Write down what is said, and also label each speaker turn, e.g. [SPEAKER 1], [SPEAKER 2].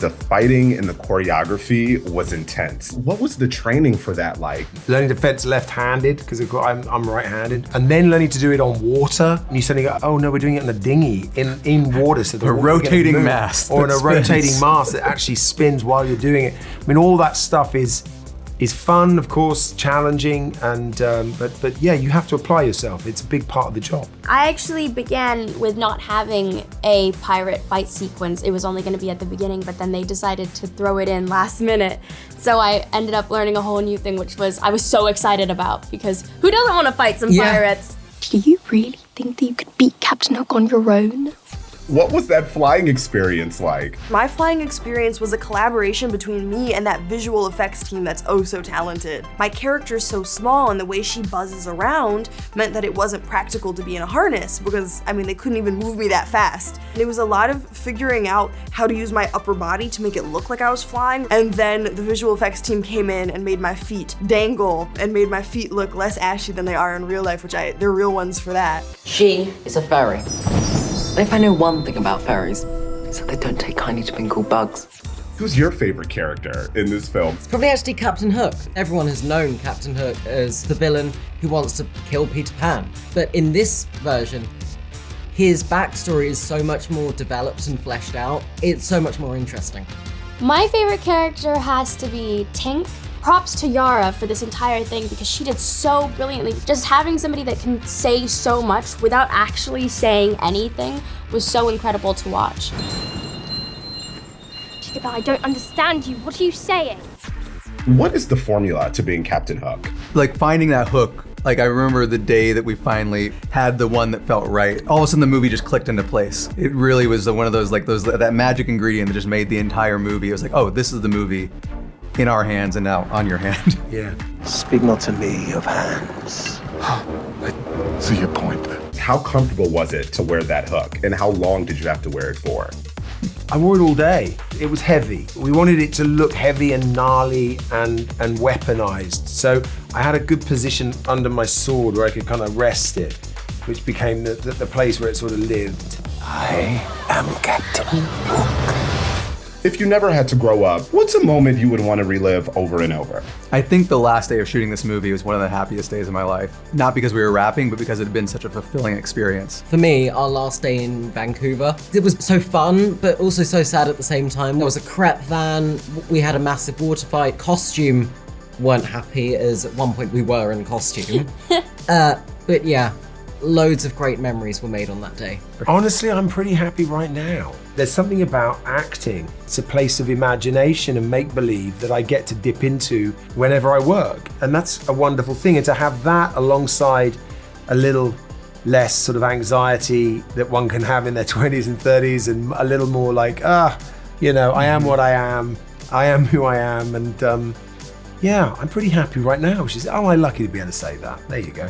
[SPEAKER 1] The fighting and the choreography was intense. What was the training for that like?
[SPEAKER 2] Learning to fence left-handed, because I'm right-handed, and then learning to do it on water. And you suddenly go, oh no, we're doing it in a dinghy, in water. So
[SPEAKER 3] a rotating mast.
[SPEAKER 2] Or in a rotating mast that actually spins while you're doing it. I mean, all that stuff is fun, of course, challenging, and but yeah, you have to apply yourself. It's a big part of the job.
[SPEAKER 4] I actually began with not having a pirate fight sequence. It was only going to be at the beginning, but then they decided to throw it in last minute. So I ended up learning a whole new thing, which I was so excited about, because who doesn't want to fight some pirates?
[SPEAKER 5] Do you really think that you could beat Captain Hook on your own?
[SPEAKER 1] What was that flying experience like?
[SPEAKER 6] My flying experience was a collaboration between me and that visual effects team that's oh so talented. My character's so small, and the way she buzzes around meant that it wasn't practical to be in a harness, because, I mean, they couldn't even move me that fast. And it was a lot of figuring out how to use my upper body to make it look like I was flying, and then the visual effects team came in and made my feet dangle and made my feet look less ashy than they are in real life, they're real ones for that.
[SPEAKER 7] She is a fairy. If I know one thing about fairies, it's that they don't take kindly to being called bugs.
[SPEAKER 1] Who's your favorite character in this film?
[SPEAKER 7] It's probably actually Captain Hook. Everyone has known Captain Hook as the villain who wants to kill Peter Pan. But in this version, his backstory is so much more developed and fleshed out. It's so much more interesting.
[SPEAKER 4] My favorite character has to be Tink. Props to Yara for this entire thing, because she did so brilliantly. Just having somebody that can say so much without actually saying anything was so incredible to watch.
[SPEAKER 5] Jacobi, I don't understand you. What are you saying?
[SPEAKER 1] What is the formula to being Captain Hook?
[SPEAKER 3] Like finding that hook. Like I remember the day that we finally had the one that felt right. All of a sudden the movie just clicked into place. It really was one of those that magic ingredient that just made the entire movie. It was like, oh, this is the movie in our hands and now on your hand.
[SPEAKER 2] Yeah.
[SPEAKER 8] Speak not to me of hands.
[SPEAKER 1] I see your point. How comfortable was it to wear that hook, and how long did you have to wear it for?
[SPEAKER 2] I wore it all day. It was heavy. We wanted it to look heavy and gnarly and weaponized. So I had a good position under my sword where I could kind of rest it, which became the place where it sort of lived.
[SPEAKER 8] I am Captain Hook.
[SPEAKER 1] If you never had to grow up, what's a moment you would want to relive over and over?
[SPEAKER 3] I think the last day of shooting this movie was one of the happiest days of my life. Not because we were rapping, but because it had been such a fulfilling experience.
[SPEAKER 7] For me, our last day in Vancouver, it was so fun, but also so sad at the same time. There was a crep van, we had a massive water fight, costume weren't happy, as at one point we were in costume. But yeah, loads of great memories were made on that day.
[SPEAKER 2] Honestly, I'm pretty happy right now. There's something about acting. It's a place of imagination and make-believe that I get to dip into whenever I work. And that's a wonderful thing. And to have that alongside a little less sort of anxiety that one can have in their 20s and 30s, and a little more like, I am what I am who I am. And yeah, I'm pretty happy right now. I'm lucky to be able to say that. There you go.